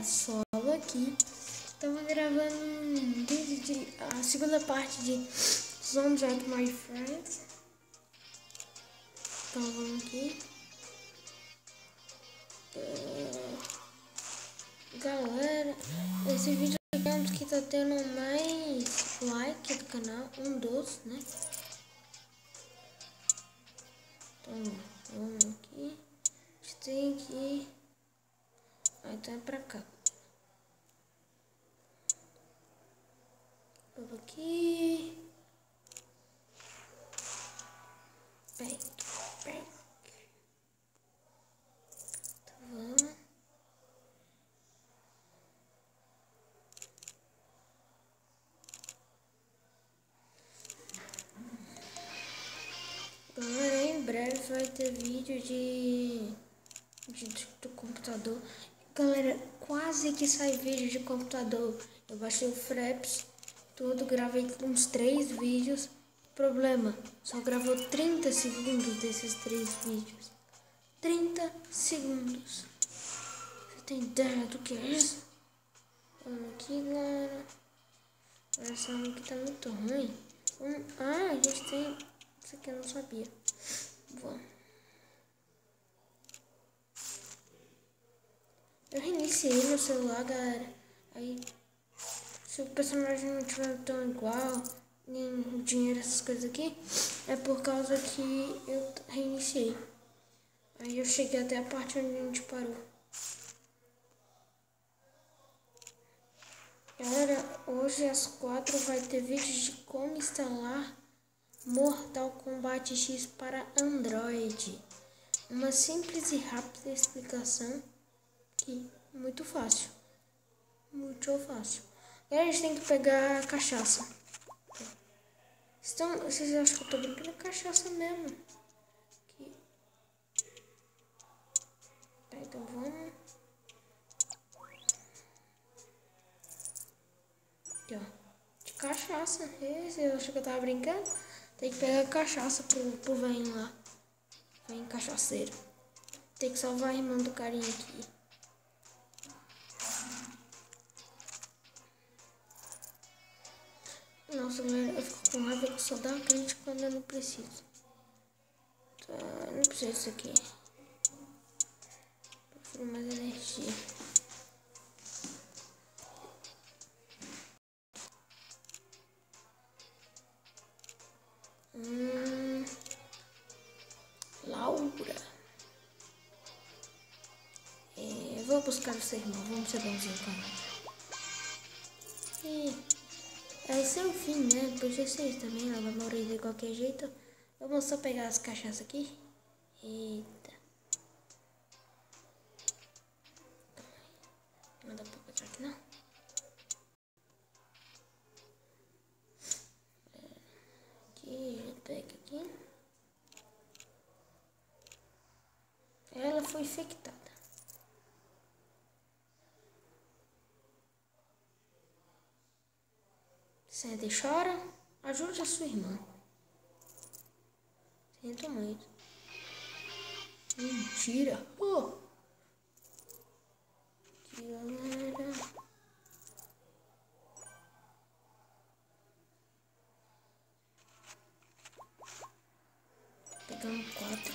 solo aqui. Tava gravando um vídeo de a segunda parte de Zombies Are My Friends. Então vamos aqui. Galera, esse vídeo aqui é um dos que tá tendo mais like do canal, um dos, né? Então vamos aqui. A gente tem que então é pra cá. Vamos aqui. Bem. Então vamos. Galera, em breve vai ter vídeo do computador. Galera, quase que sai vídeo de computador. Eu baixei o Fraps, tudo, gravei uns 3 vídeos. Problema, só gravou 30 segundos desses 3 vídeos. 30 segundos. Você tem ideia do que é isso? Vamos aqui, galera. Essa aqui tá muito ruim. A gente tem... Isso aqui eu não sabia. Vamos. Eu reiniciei meu celular, galera. Aí, se o personagem não tiver tão igual, nem o dinheiro, essas coisas aqui, é por causa que eu reiniciei. Aí eu cheguei até a parte onde a gente parou. Galera, hoje às 4 vai ter vídeo de como instalar Mortal Kombat X para Android. Uma simples e rápida explicação que muito fácil. Muito fácil. Agora a gente tem que pegar a cachaça. Vocês acham que eu tô brincando de cachaça mesmo? Aqui. Tá, então vamos. Aqui, ó. De cachaça. Você achou que eu tava brincando? Tem que pegar a cachaça pro velho lá. Velho cachaceiro. Tem que salvar a irmã do carinha aqui. Nossa, galera, eu fico com raiva que só dá crítica quando eu não preciso. Tá, não preciso disso aqui. Prefiro mais energia. Laura. Vou buscar o seu irmão. Vamos ser bonzinho com ela. Esse é o fim, né? Podia ser isso também. Ela vai morrer de qualquer jeito. Vamos só pegar as cachaças aqui. Eita. Não dá pra botar aqui, não. Aqui, pega aqui. Ela foi infectada. Você chora? Ajude a sua irmã. Sinto muito. Mentira. Oh. Aqui, galera. Pegamos 4.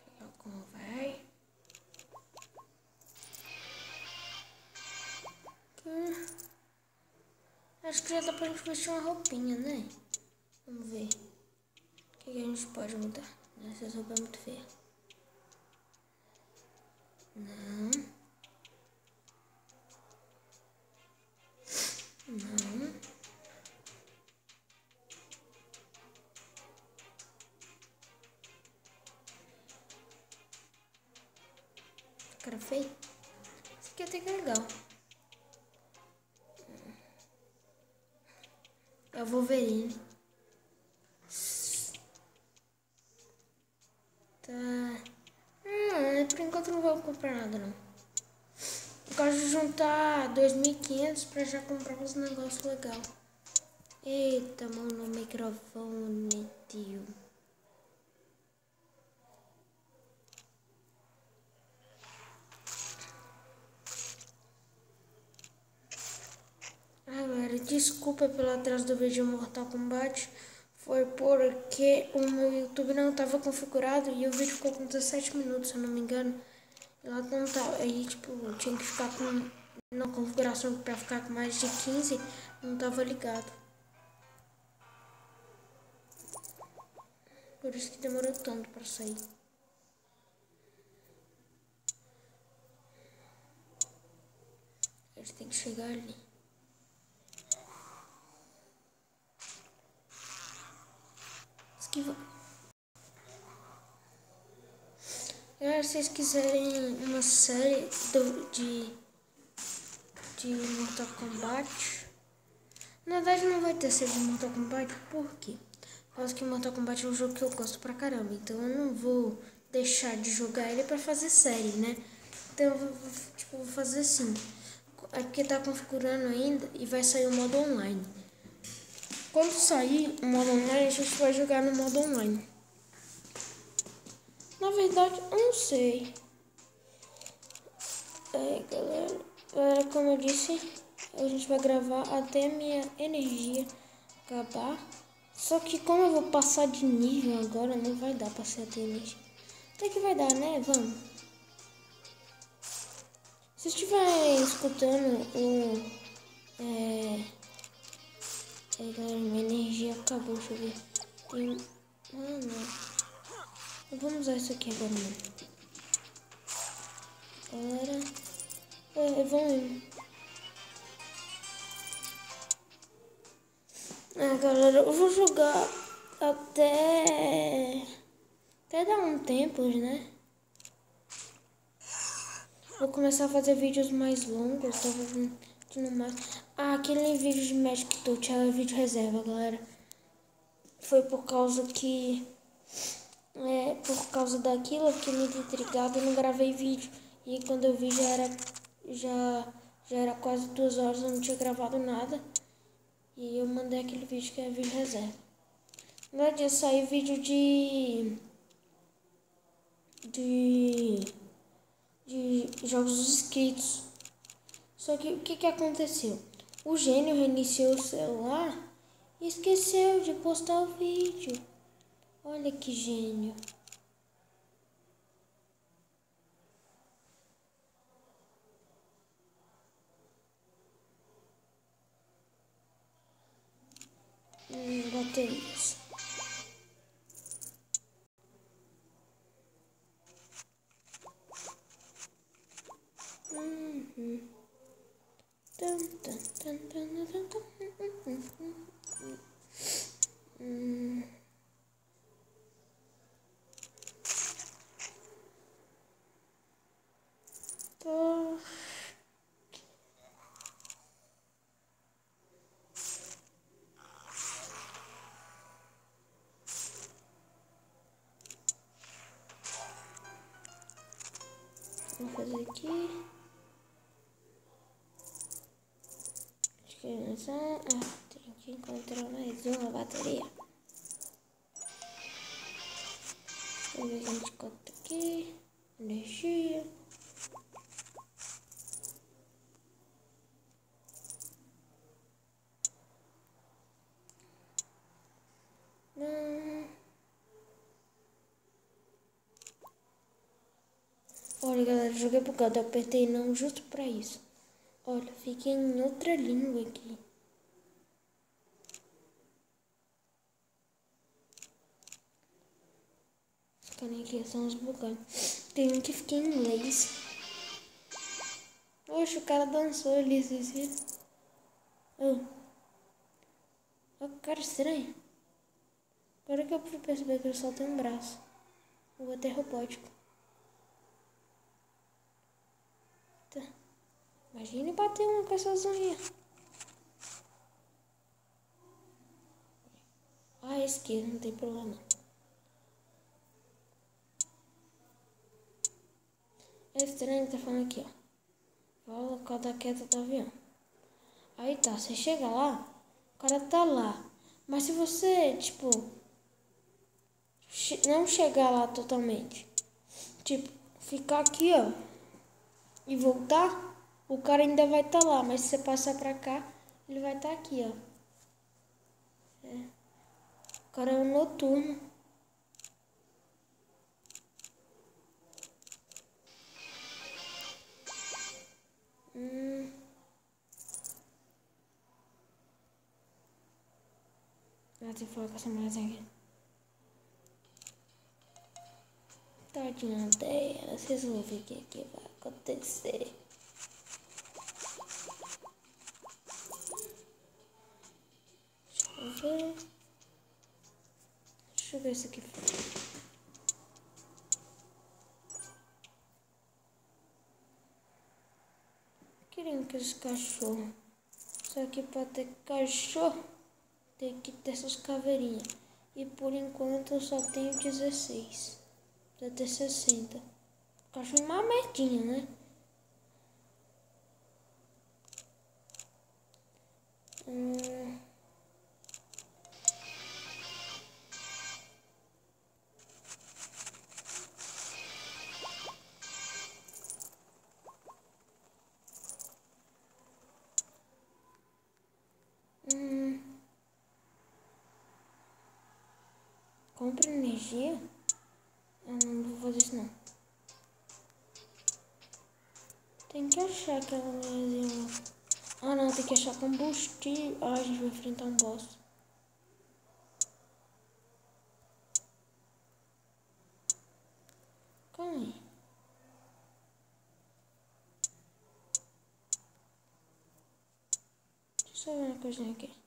Pegar como vai. Acho que já dá pra gente vestir uma roupinha, né? Vamos ver. O que a gente pode mudar? Essa roupa é muito feia. Não. Não. Cara feio. Esse aqui até que é legal. É o Wolverine. Tá. Por enquanto não vou comprar nada, não. Eu gosto de juntar 2.500 pra já comprar uns negócios legais. Eita, mão no microfone, tio. desculpa pelo atraso do vídeo Mortal Kombat. Foi porque o meu YouTube não estava configurado e o vídeo ficou com 17 minutos, se eu não me engano. Ela não tá, aí tipo, tinha que ficar com na configuração para ficar com mais de 15, não tava ligado. Por isso que demorou tanto para sair. Eles têm que chegar ali. Esquiva. Se vocês quiserem uma série de Mortal Kombat, na verdade não vai ter série de Mortal Kombat, por quê? Por causa que Mortal Kombat é um jogo que eu gosto pra caramba, então eu não vou deixar de jogar ele pra fazer série, né? Então eu vou fazer assim, é porque tá configurando ainda e vai sair o modo online. Quando sair o modo online, a gente vai jogar no modo online. Na verdade, eu não sei. Galera, como eu disse, a gente vai gravar até a minha energia acabar. Só que como eu vou passar de nível agora, não vai dar pra ser até energia. Até que vai dar, né? Vamos. Se estiver escutando galera, minha energia acabou, deixa eu ver. Tem... não. Vamos usar isso aqui agora, não. Galera, vamos. Galera, eu vou jogar até dar um tempo, né? Vou começar a fazer vídeos mais longos, tava vendo mais. Aquele vídeo de Magic Touch é vídeo reserva, galera. Foi por causa que... por causa daquilo, eu fiquei muito intrigado e não gravei vídeo. E quando eu vi já era quase 2 horas, eu não tinha gravado nada. E eu mandei aquele vídeo que é vídeo reserva. No dia saiu vídeo de jogos dos inscritos. Só que o que aconteceu? O gênio reiniciou o celular e esqueceu de postar o vídeo. Olha que gênio. Baterias. Vou fazer aqui. Tem que encontrar mais uma bateria. Deixa eu ver se a gente conta aqui. Energia. Olha, galera, joguei bugado. Eu apertei não justo pra isso. Olha, fiquei em outra língua aqui. Os caras aqui são os bugados. Tem um que fica em inglês. Oxe, o cara dançou ali, vocês viram? Oh, cara estranho. Agora que eu fui perceber que ele só tem um braço. O outro é robótico. Tá. Imagine bater uma com essas unhas. Esquerda, não tem problema. É estranho que tá falando aqui, ó. Qual o local da queda do avião? Aí tá, você chega lá, o cara tá lá. Mas se você, tipo, não chegar lá totalmente, tipo, ficar aqui, ó, e voltar, o cara ainda vai estar lá. Mas se você passar pra cá, Ele vai estar aqui, ó. O cara é o noturno. Tem que falar com essa mulherzinha aqui. Tadinha dela, vocês vão ver o que vai acontecer. Deixa eu ver. Deixa eu ver isso aqui. Querendo que esse cachorro. Só que pra ter cachorro tem que ter essas caveirinhas. E por enquanto eu só tenho 16. Pra ter 60. Cachorro é uma merdinha, né? Compra energia? Eu não vou fazer isso não. Tem que achar aquela energiazinha lá. Ah não, tem que achar combustível. Ah, a gente vai enfrentar um boss. Calma aí. Deixa eu ver uma coisinha aqui.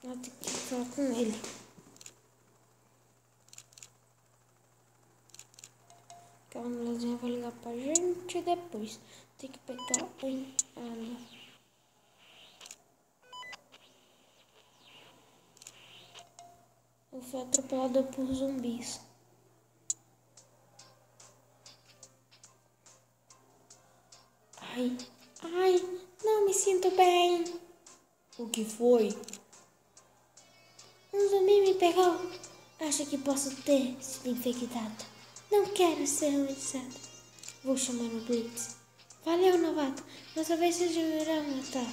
Eu tenho que falar com ele. Aquela mulherzinha vai ligar pra gente depois. Tem que pegar ela. Eu fui atropelada por zumbis. Ai, não me sinto bem. O que foi? Um zumbi me pegou. Acho que posso ter sido infectada. Não quero ser ameaçada. Vou chamar o Blitz. Valeu, novato. Dessa vez você já irá matar.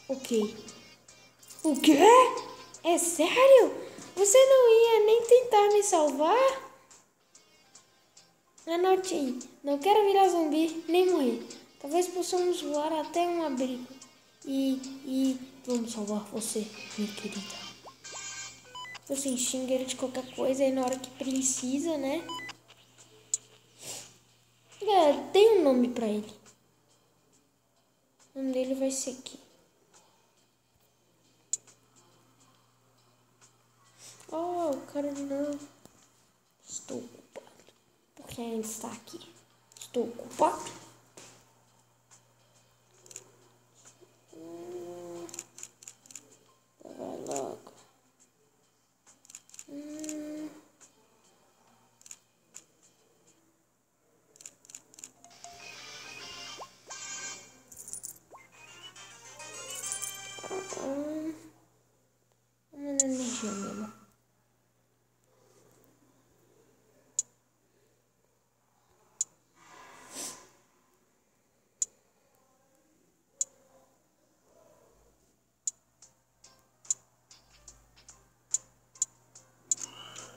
Ok. O quê? É sério? Você não ia nem tentar me salvar? Anote. Não quero virar zumbi nem morrer. Talvez possamos voar até um abrigo. E vamos salvar você, minha querida. Você xinga ele de qualquer coisa aí na hora que precisa, né? Galera, tem um nome pra ele. O nome dele vai ser aqui. Oh, cara, não. Estou ocupado. Por que ele está aqui? Estou ocupado. Vai logo. Uma energia mesmo.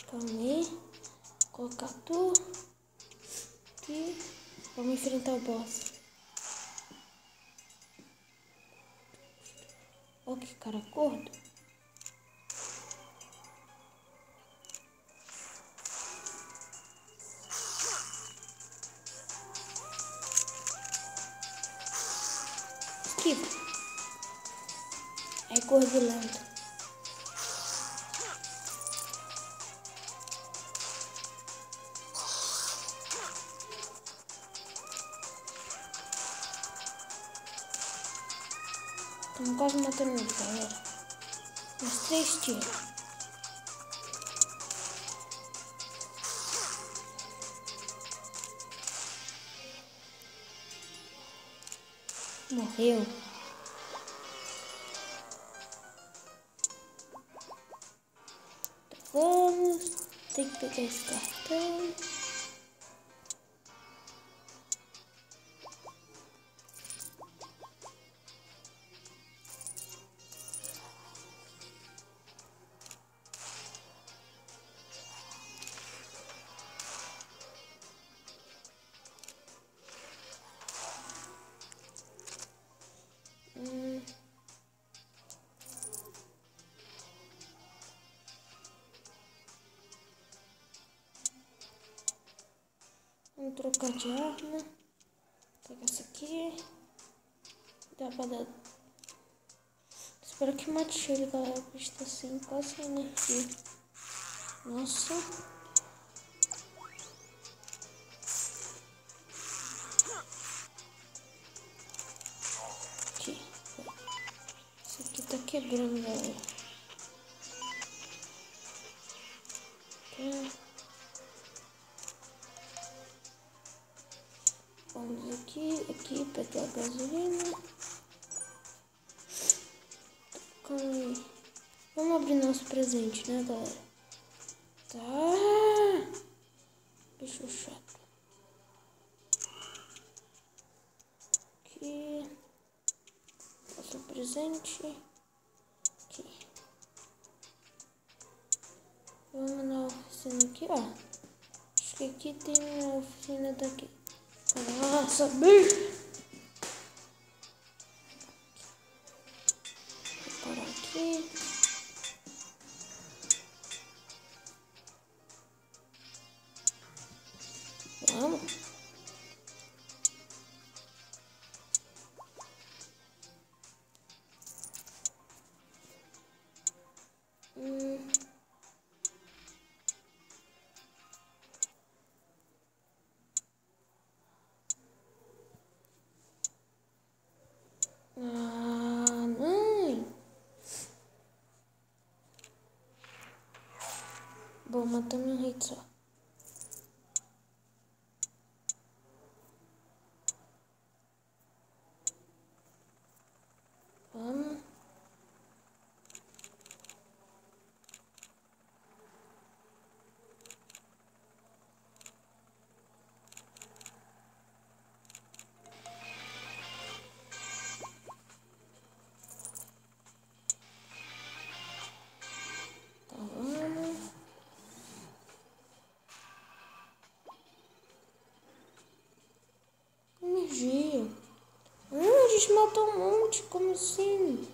Calma aí. Colocar tu aqui. Vamos enfrentar o boss. Olha que cara gordo. Esquiva. É gordo lento. Estamos quase matando ele, galera. Uns 3 tiros. Morreu. Vamos. Tem que pegar esse cartão. Vamos trocar de arma. Pegar essa aqui. Dá pra dar. Espero que mate ele, galera. Porque está sem quase energia. Nossa. Aqui. Isso aqui tá quebrando, galera. Vamos aqui, pegar a gasolina. Calma aí. Vamos abrir nosso presente, né, galera? Tá. Bicho chato. Aqui. Nosso presente. Aqui. Vamos na oficina aqui, ó. Acho que aqui tem a oficina daqui. Nossa, bicho! Vou parar aqui. Vamos. Mãe. Bom, matamos um hit só. Vamos. Tá, vamos. Energia. A gente matou um monte. Como assim?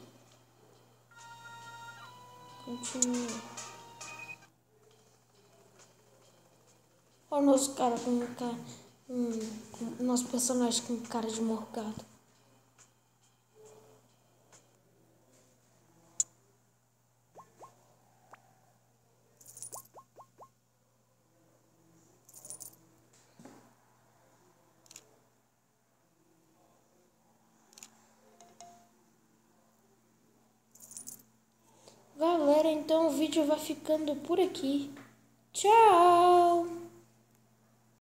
Continua. Olha o nosso cara com cara. Nosso personagem com cara de morgado. Galera, então o vídeo vai ficando por aqui. Tchau!